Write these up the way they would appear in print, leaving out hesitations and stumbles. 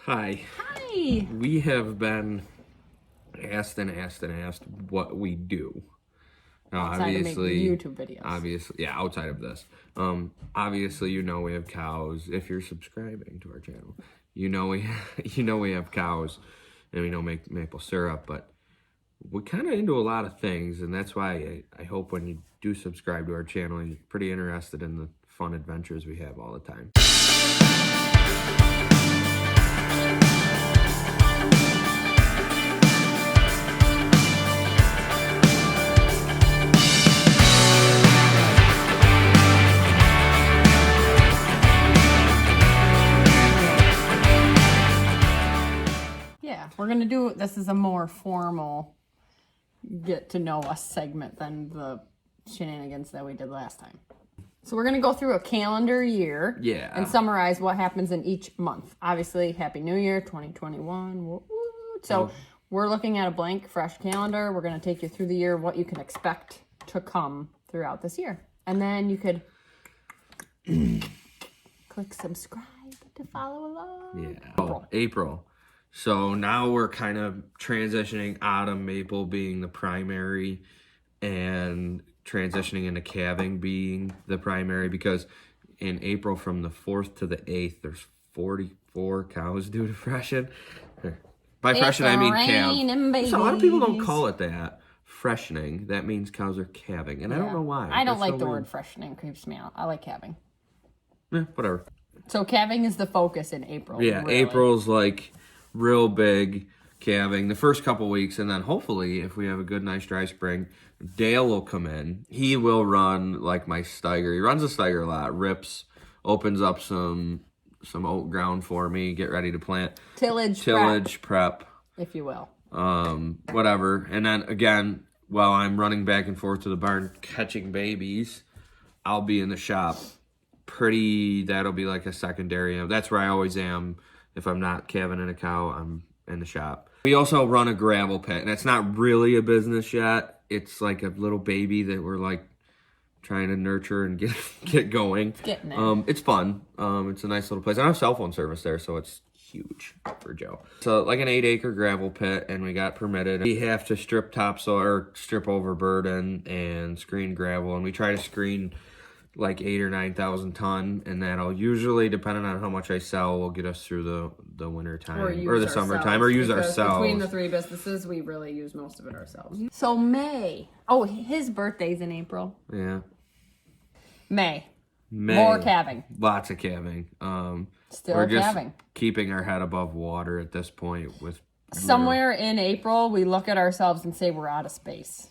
Hi. Hi. We have been asked what we do. Now, Outside of making YouTube videos. Obviously, yeah, outside of this. Obviously, we have cows. If you're subscribing to our channel, we have cows, and we make maple syrup. But we're kind of into a lot of things, and that's why I hope when you do subscribe to our channel, you're pretty interested in the fun adventures we have all the time. We're going to do, this is a more formal get to know us segment than the shenanigans that we did last time. So we're going to go through a calendar year and summarize what happens in each month. Obviously, Happy New Year, 2021. Woo-woo. So we're looking at a blank, fresh calendar. We're going to take you through the year, what you can expect to come throughout this year. And then you could click subscribe to follow along. Yeah. April. So now we're kind of transitioning out of maple being the primary and transitioning into calving being the primary, because in April from the 4th to the 8th, there's 44 cows due to freshen. By freshen, I mean calve. So a lot of people don't call it that. Freshening, that means cows are calving, and I don't know why. I don't like the word freshening, creeps me out. I like calving. Whatever. So calving is the focus in April. Yeah, really. April's like real big calving the first couple weeks, and then hopefully if we have a good nice dry spring, Dale will come in. He will run like my Steiger. He runs a Steiger a lot, rips, opens up some oat ground for me, get ready to plant. Tillage prep, if you will. Whatever. And then again, while I'm running back and forth to the barn catching babies, I'll be in the shop. That'll be like a secondary. That's where I always am. If I'm not calving in a cow, I'm in the shop. We also run a gravel pit, and it's not really a business yet. It's like a little baby that we're like trying to nurture and get going. Getting there. It's fun. It's a nice little place. I have cell phone service there, so it's huge for Joe. So like an 8-acre gravel pit, and we got permitted. We have to strip topsoil or strip overburden and screen gravel, and we try to screen like 8,000 or 9,000 ton, and that'll usually, depending on how much I sell, will get us through the winter time or the summertime, or use ourselves. Between the three businesses, we really use most of it ourselves. So May. Oh, his birthday's in April. Yeah. May. More calving. Lots of calving. We're just calving. Keeping our head above water at this point. With somewhere in April, we look at ourselves and say we're out of space.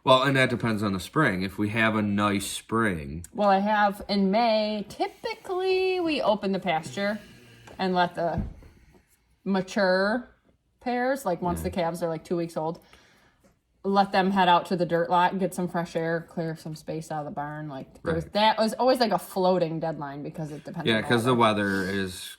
Well, and that depends on the spring. If we have a nice spring. Well, I have in May, typically we open the pasture and let the mature pairs, like once the calves are like 2 weeks old, let them head out to the dirt lot, get some fresh air, clear some space out of the barn. That was always like a floating deadline because it depends. Yeah, because the weather is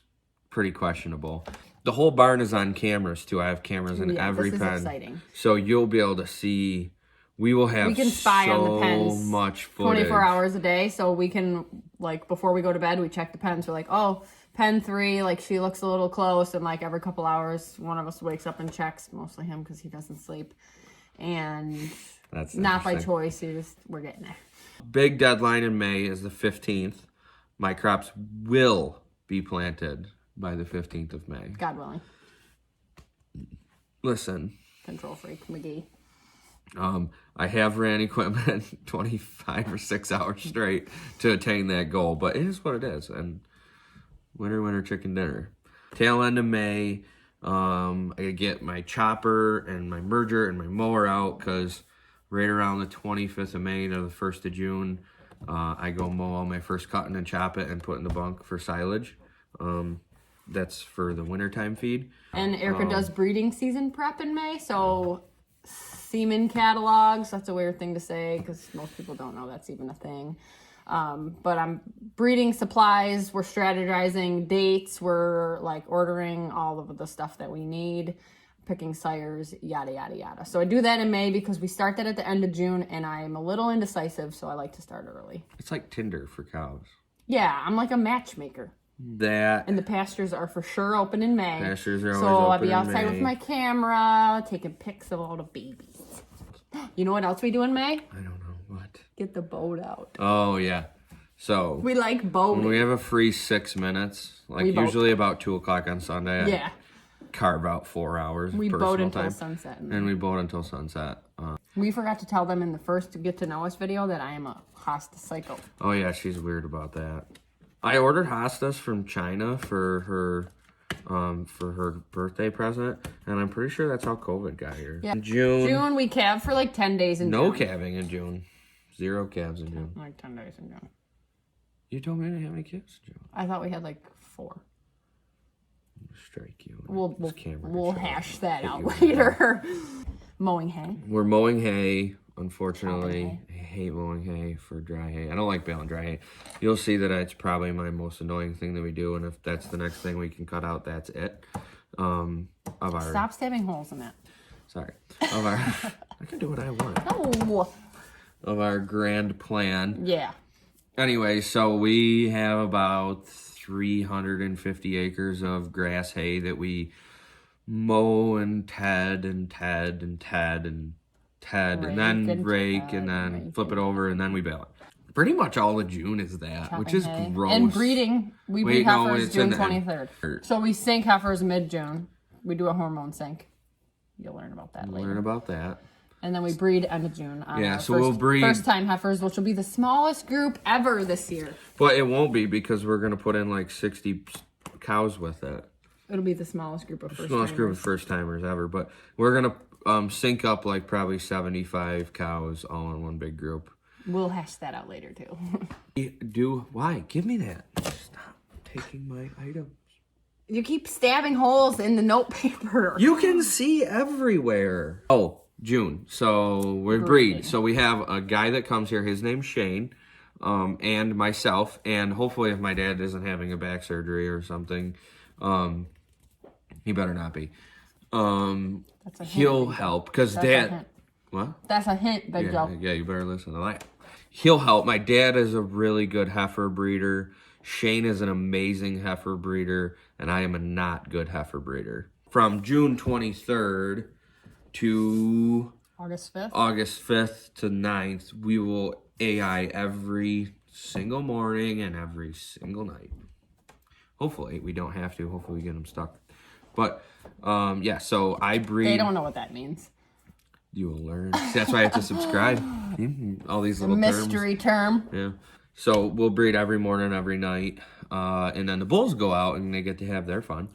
pretty questionable. The whole barn is on cameras too. I have cameras in every pen. This is exciting. So you'll be able to see. We can spy on the pens much footage. 24 hours a day. So we can, like, before we go to bed, we check the pens. We're like, oh, pen 3, like, she looks a little close. And, like, every couple hours, one of us wakes up and checks, mostly him because he doesn't sleep. And that's not by choice. We're getting there. Big deadline in May is the 15th. My crops will be planted by the 15th of May. God willing. Listen. Control freak McGee. I have ran equipment 25 or 6 hours straight to attain that goal, but it is what it is. And winter, chicken dinner. Tail end of May, I get my chopper and my merger and my mower out because right around the 25th of May to the 1st of June, I go mow all my first cutting and chop it and put in the bunk for silage. That's for the wintertime feed. And Erica does breeding season prep in May, so semen catalogs, that's a weird thing to say because most people don't know that's even a thing. But I'm breeding supplies, we're strategizing dates, we're like ordering all of the stuff that we need, picking sires, yada, yada, yada. So I do that in May because we start that at the end of June and I'm a little indecisive, so I like to start early. It's like Tinder for cows. Yeah, I'm like a matchmaker. that. And the pastures are for sure open in May. Pastures are always so I'll open be in outside May. with my camera, taking pics of all the babies. You know what else we do in May? I don't know what. Get the boat out. Oh, yeah. So We like boating. when we have a free 6 minutes, like We boat. usually about 2 o'clock on Sunday, Yeah. I carve out 4 hours. We of boat personal until time, sunset. and we boat until sunset. We forgot to tell them in the first Get to Know Us video that I am a hosta psycho. Oh yeah, she's weird about that. I ordered hostas from China for her birthday present, and I'm pretty sure that's how COVID got here. Yeah. In June. June, we calved for like 10 days in No June. calving in June. 0 calves in June. Like 10 days in June. You told me I didn't have any calves in June. I thought we had like 4. Strike you. We'll hash that out later. Mowing hay. We're mowing hay, unfortunately. I hate mowing hay for dry hay. I don't like baling dry hay. You'll see that it's probably my most annoying thing that we do, and if that's the next thing we can cut out, that's it. Stop stabbing holes in that. Sorry. I can do what I want. No. Of our grand plan. Yeah. Anyway, so we have about 350 acres of grass hay that we mow and ted and ted and ted and ted and then rake and then flip it over and then we bale it. Pretty much all of June is that, which is hay. gross. And breeding, we breed no, heifers it's in June the end. 23rd. So we sink heifers mid-June. We do a hormone sink. You'll learn about that later. Learn about that. And then we breed end of June on Yeah, our so we'll breed first time heifers, which will be the smallest group ever this year. But it won't be because we're gonna put in like 60 cows with it. It'll be the smallest group of first Smallest group timers. of first timers ever. But we're gonna sync up like probably 75 cows all in one big group. We'll hash that out later too. Why? Give me that. Stop taking my items. You keep stabbing holes in the note paper. You can see everywhere. Oh, June. So we breed. So we have a guy that comes here. His name's Shane, and myself. And hopefully, if my dad isn't having a back surgery or something, he better not be. That's a hint, He'll Big help because That's a dad. hint. What? That's a hint, Big Joe. Yeah, you better listen to that. He'll help. My dad is a really good heifer breeder. Shane is an amazing heifer breeder, and I am a not good heifer breeder. From June 23rd to August 5th. August 5th to 9th, we will AI every single morning and every single night. Hopefully, we don't have to. Hopefully, we get them stuck. But, yeah, so I breed. They don't know what that means. You will learn. See, that's why I have to subscribe. All these little Mystery term. Yeah. So we'll breed every morning, every night. And then the bulls go out and they get to have their fun.